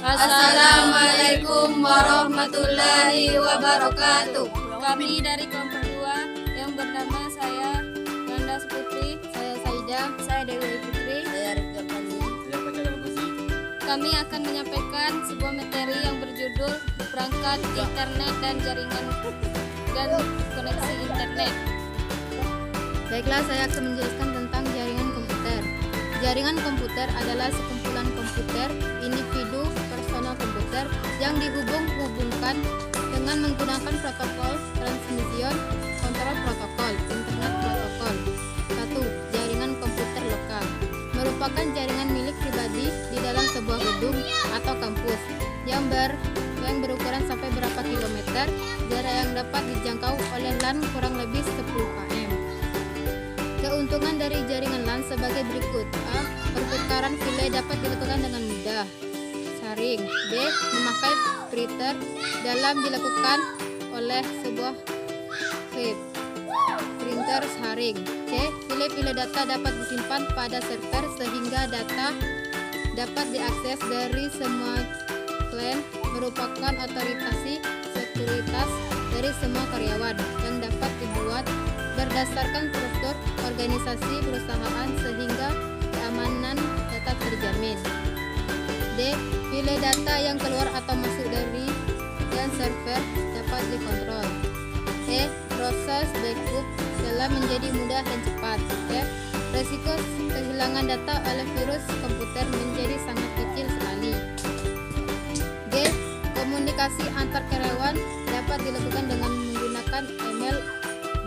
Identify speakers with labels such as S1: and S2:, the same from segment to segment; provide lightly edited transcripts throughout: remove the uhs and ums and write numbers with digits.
S1: Assalamualaikum warahmatullahi wabarakatuh.
S2: Kami dari kelompok 2 yang bernama saya Nanda Putri,
S1: Saya Saida.
S2: saya Dewi Putri.
S1: Saya Rifka Fadli.
S2: Kami akan menyampaikan sebuah materi yang berjudul perangkat internet dan jaringan dan koneksi internet.
S1: Baiklah, saya akan menjelaskan tentang jaringan komputer. Jaringan komputer adalah sekumpulan komputer, individu, personal komputer yang dihubung-hubungkan dengan menggunakan protokol transmission kontrol protokol, internet protokol. 1. Jaringan komputer lokal merupakan jaringan milik pribadi di dalam sebuah gedung atau kampus yang berukuran sampai berapa kilometer, jarak yang dapat dijangkau oleh LAN kurang lebih 10 km. Keuntungan dari jaringan LAN sebagai berikut. A. Pertukaran file dapat dilakukan dengan mudah. Sharing. B. Memakai printer dalam dilakukan oleh sebuah web. Printer sharing. C. File-file data dapat disimpan pada server sehingga data dapat diakses dari semua klien, merupakan otorisasi sekuritas dari semua karyawan yang dapat dibuat berdasarkan struktur organisasi perusahaan sehingga keamanan data terjamin. D. File data yang keluar atau masuk dari dan server dapat dikontrol. E. Proses backup telah menjadi mudah dan cepat. F. Resiko kehilangan data oleh virus komputer menjadi sangat kecil sekali. G. Komunikasi antar karyawan dapat dilakukan dengan menggunakan email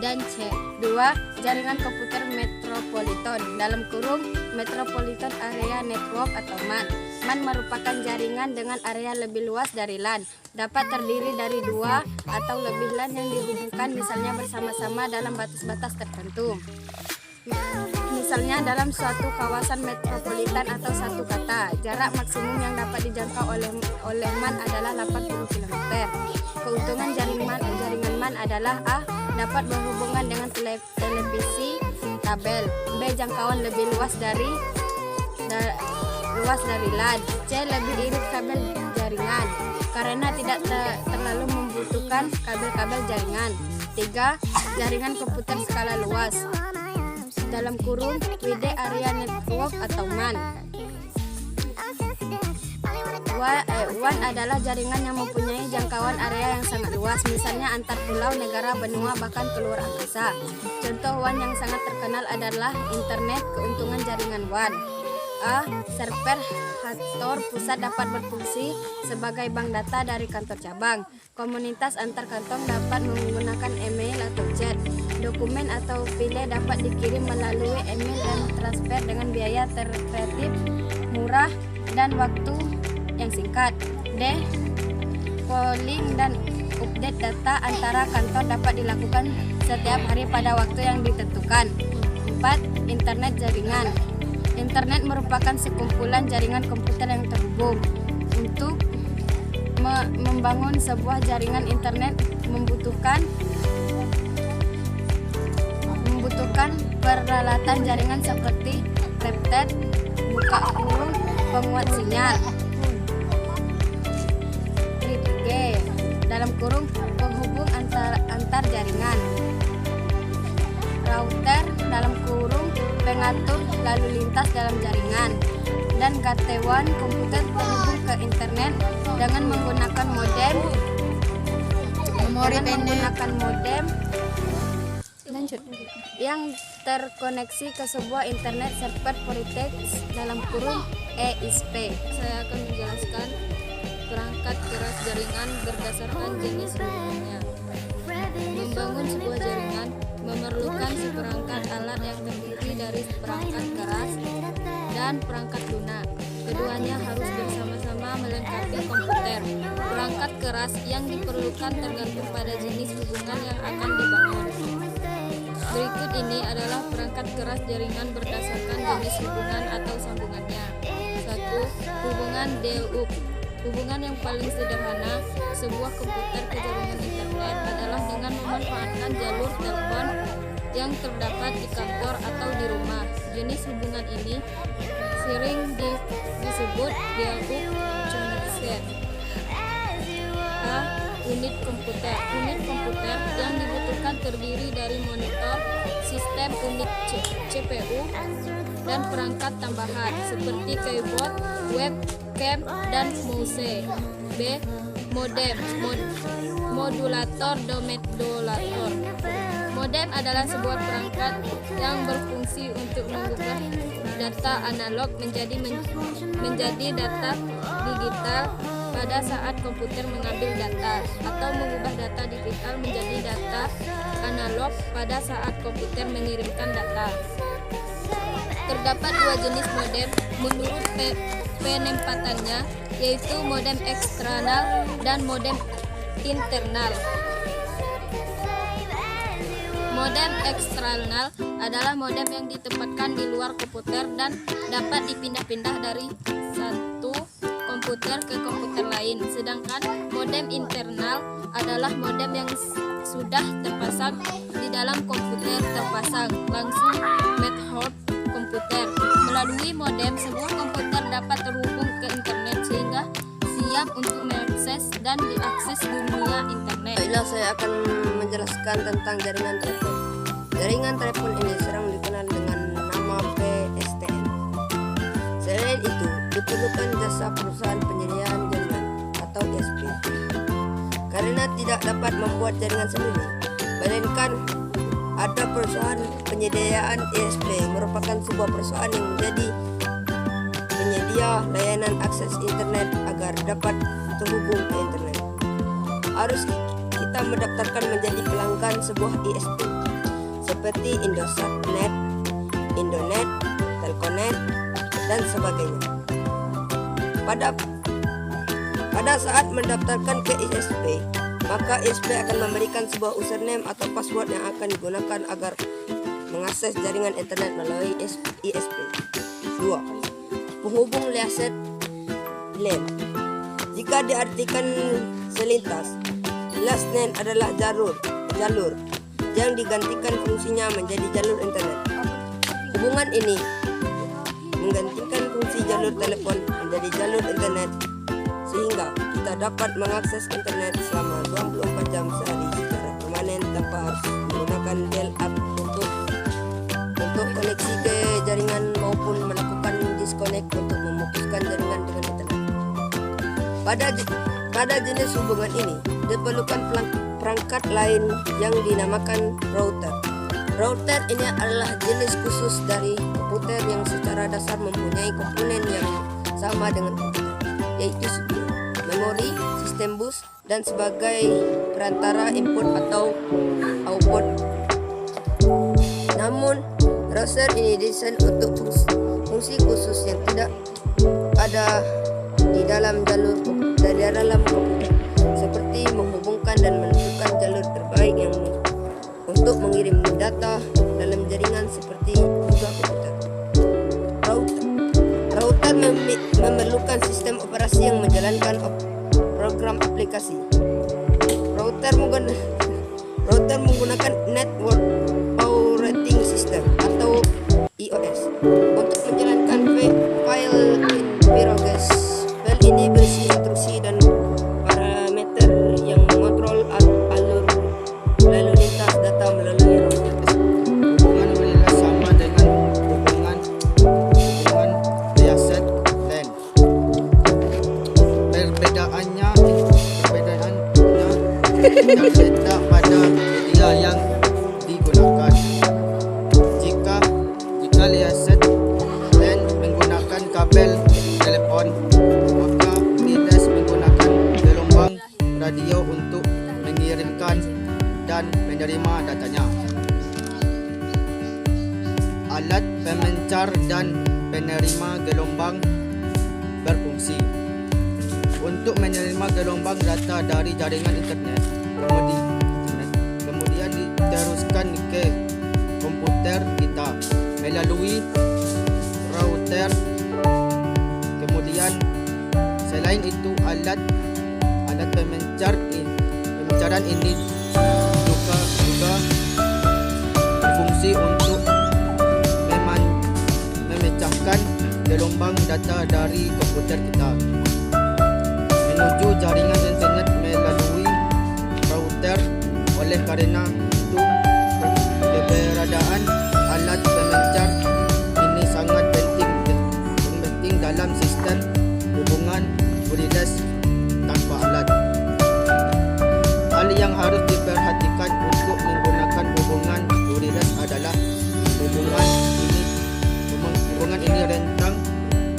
S1: dan chat.
S2: 2. Jaringan komputer metropolitan dalam kurung Metropolitan Area Network atau MAN. MAN merupakan jaringan dengan area lebih luas dari LAN. Dapat terdiri dari 2 atau lebih LAN yang dihubungkan misalnya bersama-sama dalam batas-batas tertentu. Misalnya dalam suatu kawasan metropolitan atau satu kata, jarak maksimum yang dapat dijangkau oleh MAN adalah 80 km. Keuntungan jaringan MAN adalah A. Dapat berhubungan dengan televisi kabel. B. Jangkauan lebih luas dari LAN. C. Lebih irit kabel jaringan karena tidak terlalu membutuhkan kabel-kabel jaringan. 3. Jaringan komputer skala luas dalam kurung Wide Area Network atau MAN. WAN adalah jaringan yang mempunyai jangkauan area yang sangat luas, misalnya antar pulau, negara, benua, bahkan keluar angkasa. Contoh WAN yang sangat terkenal adalah internet. Keuntungan jaringan WAN. A. Server kantor pusat dapat berfungsi sebagai bank data dari kantor cabang. Komunitas antar kantong dapat menggunakan email atau chat. Dokumen atau file dapat dikirim melalui email dan transfer dengan biaya relatif murah dan waktu yang singkat. D. Polling dan update data antara kantor dapat dilakukan setiap hari pada waktu yang ditentukan. 4. Internet jaringan. Internet merupakan sekumpulan jaringan komputer yang terhubung. Untuk membangun sebuah jaringan internet membutuhkan peralatan jaringan seperti router, buka kurung, penguat sinyal. G. Dalam kurung penghubung antar jaringan. Router dalam kurung pengatur lalu lintas dalam jaringan. Dan GATE1 komputer terhubung ke internet dengan menggunakan modem. Yang terkoneksi ke sebuah internet server Vertex dalam kurung EISP. Saya akan menjelaskan perangkat keras jaringan berdasarkan jenis hubungannya. Membangun sebuah jaringan memerlukan seperangkat alat yang terdiri dari perangkat keras dan perangkat lunak. Keduanya harus bersama-sama melengkapi komputer. Perangkat keras yang diperlukan tergantung pada jenis hubungan yang akan dibangun. Berikut ini adalah perangkat keras jaringan berdasarkan jenis hubungan atau sambungannya. 1. Hubungan DUP. Hubungan yang paling sederhana sebuah komputer ke jaringan internet adalah dengan memanfaatkan jalur telepon yang terdapat di kantor atau di rumah. Jenis hubungan ini
S1: sering disebut dialog chipset. A. Unit komputer. Unit komputer yang dibutuhkan terdiri dari monitor, sistem unit CPU, dan perangkat tambahan seperti keyboard, webcam, dan mouse. B. Modem. Modulator modulator. Modem adalah sebuah perangkat yang berfungsi untuk mengubah data analog menjadi data digital pada saat komputer mengambil data, atau mengubah data digital menjadi data analog pada saat komputer mengirimkan data. Terdapat dua jenis modem menurut penempatannya, yaitu modem eksternal dan modem internal. Modem eksternal adalah modem yang ditempatkan di luar komputer dan dapat dipindah-pindah dari satu komputer ke komputer lain. Sedangkan modem internal adalah modem yang sudah terpasang di dalam komputer, terpasang langsung method komputer. Melalui modem, sebuah komputer dapat terhubung ke internet sehingga siap untuk mengakses dan diakses dunia internet.
S3: Baiklah, saya akan menjelaskan tentang jaringan telepon. Jaringan telepon ini sering dikenal dengan nama PSTN. Selain itu, diperlukan jasa perusahaan penyediaan jaringan atau ISP. Karena tidak dapat membuat jaringan sendiri, melainkan ada perusahaan penyediaan ISP merupakan sebuah perusahaan yang menjadi penyedia layanan akses internet agar dapat terhubung ke internet. Harus kita mendaftarkan menjadi pelanggan sebuah ISP seperti Indosat.net, Indonet, Telkonet, dan sebagainya. Pada saat mendaftarkan ke ISP, maka ISP akan memberikan sebuah username atau password yang akan digunakan agar mengakses jaringan internet melalui ISP. 2. Penghubung liaison LAN. Jika diartikan selintas, last LAN adalah jalur yang digantikan fungsinya menjadi jalur internet. Hubungan ini menggantikan fungsi jalur telepon menjadi jalur internet, sehingga kita dapat mengakses internet selama 24 jam sehari secara permanen tanpa harus menggunakan dial-up untuk koneksi ke jaringan maupun melakukan disconnect untuk memutuskan jaringan dengan internet. Pada jenis hubungan ini diperlukan perangkat lain yang dinamakan router. Router ini adalah jenis khusus dari komputer yang secara dasar mempunyai komponen yang sama dengan komputer, yaitu CPU, memori, sistem bus, dan sebagai perantara input atau output. Namun, router ini didesain untuk fungsi khusus yang tidak ada di dalam komputer, seperti menghubungkan dan menentukan jalur terbaik yang untuk mengirim data dalam jaringan seperti juga komputer. Router memerlukan sistem operasi yang menjalankan program aplikasi. Router menggunakan Network Operating System atau iOS untuk menjalankan file in progress. File ini berisi instruksi dan parameter yang mengontrol alur lalu lintas data melalui router tersebut.
S4: Hubungan adalah sama dengan hubungan liaison LAN. Perbedaannya terletak pada media yang digunakan. Jika liaison LAN menggunakan kabel telepon, maka PDS menggunakan gelombang radio untuk mengirimkan dan menerima datanya. Alat pemancar dan penerima gelombang berfungsi untuk menerima gelombang data dari jaringan internet, kemudian diteruskan ke komputer kita melalui router. Kemudian selain itu alat pemancaran ini juga berfungsi untuk memecahkan gelombang data dari komputer kita menuju jaringan internet melalui router. Oleh karena itu, keberadaan alat pemancar ini sangat penting dalam sistem hubungan wireless tanpa alat. Hal yang harus diperhatikan untuk menggunakan hubungan wireless adalah hubungan ini rentan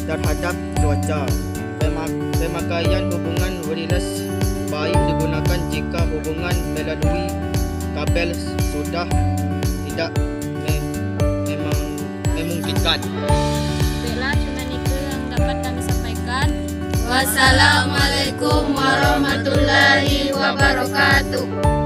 S4: terhadap cuaca. Pemakaian hubungan wireless baik digunakan jika hubungan melalui kabel sudah tidak memungkinkan.
S2: Baiklah, cuma itu yang dapat kami sampaikan.
S1: Wassalamualaikum warahmatullahi wabarakatuh.